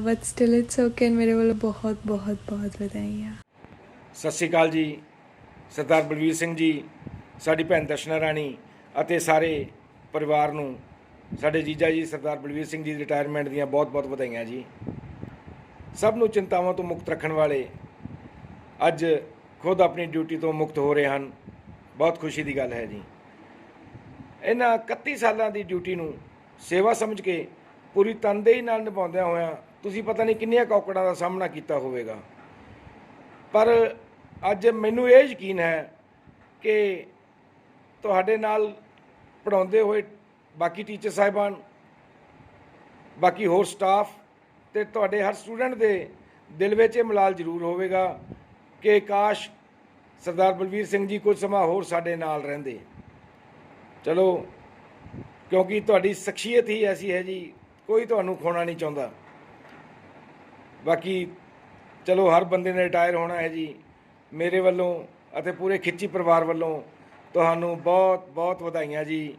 ਬਟ ਸਟਿਲ ਇਟਸ ਓਕੇ। ਮੇਰੇ ਵੱਲੋਂ ਬਹੁਤ ਬਹੁਤ ਬਹੁਤ ਵਧਾਈਆਂ। ਸਤਿ ਸ਼੍ਰੀ ਅਕਾਲ ਜੀ। ਸਰਦਾਰ ਬਲਵੀਰ ਸਿੰਘ ਜੀ, ਸਾਡੀ ਭੈਣ ਦਰਸ਼ਨਾ ਰਾਣੀ ਅਤੇ ਸਾਰੇ ਪਰਿਵਾਰ ਨੂੰ ਸਾਡੇ ਜੀਜਾ ਜੀ ਸਰਦਾਰ ਬਲਵੀਰ ਸਿੰਘ ਜੀ ਦੀ ਰਿਟਾਇਰਮੈਂਟ ਦੀਆਂ ਬਹੁਤ ਬਹੁਤ ਵਧਾਈਆਂ ਜੀ। ਸਭ ਨੂੰ ਚਿੰਤਾਵਾਂ ਤੋਂ ਮੁਕਤ ਰੱਖਣ ਵਾਲੇ ਅੱਜ ਖੁਦ ਆਪਣੀ ਡਿਊਟੀ ਤੋਂ ਮੁਕਤ ਹੋ ਰਹੇ ਹਨ। ਬਹੁਤ ਖੁਸ਼ੀ ਦੀ ਗੱਲ ਹੈ ਜੀ। ਇਹਨਾਂ 31 ਸਾਲਾਂ ਦੀ ਡਿਊਟੀ ਨੂੰ ਸੇਵਾ ਸਮਝ ਕੇ ਪੂਰੀ ਤਨਦੇਹੀ ਨਾਲ ਨਿਭਾਉਂਦਿਆਂ ਹੋਇਆਂ ਤੁਸੀਂ ਪਤਾ ਨਹੀਂ ਕਿੰਨੀਆਂ ਔਕੜਾਂ ਦਾ ਸਾਹਮਣਾ ਕੀਤਾ ਹੋਵੇਗਾ, ਪਰ ਅੱਜ ਮੈਨੂੰ ਇਹ ਯਕੀਨ ਹੈ ਕਿ ਤੁਹਾਡੇ ਨਾਲ ਪੜ੍ਹਾਉਂਦੇ ਹੋਏ ਬਾਕੀ ਟੀਚਰ ਸਾਹਿਬਾਨ, ਬਾਕੀ ਹੋਰ ਸਟਾਫ ਅਤੇ ਤੁਹਾਡੇ ਹਰ ਸਟੂਡੈਂਟ ਦੇ ਦਿਲ ਵਿੱਚ ਇਹ ਮਲਾਲ ਜ਼ਰੂਰ ਹੋਵੇਗਾ ਕਿ ਕਾਸ਼ ਸਰਦਾਰ ਬਲਵੀਰ ਸਿੰਘ ਜੀ ਕੁਝ ਸਮਾਂ ਹੋਰ ਸਾਡੇ ਨਾਲ ਰਹਿੰਦੇ। ਚਲੋ, ਕਿਉਂਕਿ ਤੁਹਾਡੀ ਸ਼ਖਸੀਅਤ ਹੀ ਐਸੀ ਹੈ ਜੀ, ਕੋਈ ਤੁਹਾਨੂੰ ਖੋਣਾ ਨਹੀਂ ਚਾਹੁੰਦਾ। ਬਾਕੀ ਚਲੋ, ਹਰ ਬੰਦੇ ਨੇ ਰਿਟਾਇਰ ਹੋਣਾ ਹੈ ਜੀ। ਮੇਰੇ ਵੱਲੋਂ ਅਤੇ ਪੂਰੇ ਖਿੱਚੀ ਪਰਿਵਾਰ ਵੱਲੋਂ ਤੁਹਾਨੂੰ ਬਹੁਤ ਬਹੁਤ ਵਧਾਈਆਂ ਜੀ।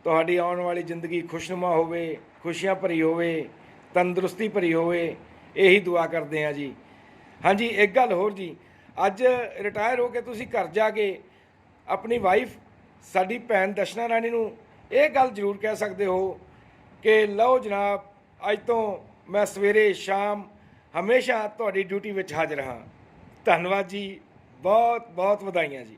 ਤੁਹਾਡੀ ਆਉਣ ਵਾਲੀ ਜ਼ਿੰਦਗੀ ਖੁਸ਼ਨੁਮਾ ਹੋਵੇ, ਖੁਸ਼ੀਆਂ ਭਰੀ ਹੋਵੇ, ਤੰਦਰੁਸਤੀ ਭਰੀ ਹੋਵੇ, ਇਹੀ ਦੁਆ ਕਰਦੇ ਹਾਂ ਜੀ। ਹਾਂਜੀ, ਇੱਕ ਗੱਲ ਹੋਰ ਜੀ, ਅੱਜ ਰਿਟਾਇਰ ਹੋ ਕੇ ਤੁਸੀਂ ਘਰ ਜਾ ਕੇ ਆਪਣੀ ਵਾਈਫ ਸਾਡੀ ਭੈਣ ਦਰਸ਼ਨਾ ਰਾਣੀ ਨੂੰ ਇਹ ਗੱਲ ਜ਼ਰੂਰ ਕਹਿ ਸਕਦੇ ਹੋ ਕਿ ਲਓ ਜਨਾਬ, ਅੱਜ ਤੋਂ ਮੈਂ ਸਵੇਰੇ ਸ਼ਾਮ ਹਮੇਸ਼ਾ ਤੁਹਾਡੀ ਡਿਊਟੀ ਵਿੱਚ ਹਾਜ਼ਰ ਹਾਂ। ਧੰਨਵਾਦ ਜੀ, ਬਹੁਤ ਬਹੁਤ ਵਧਾਈਆਂ ਜੀ।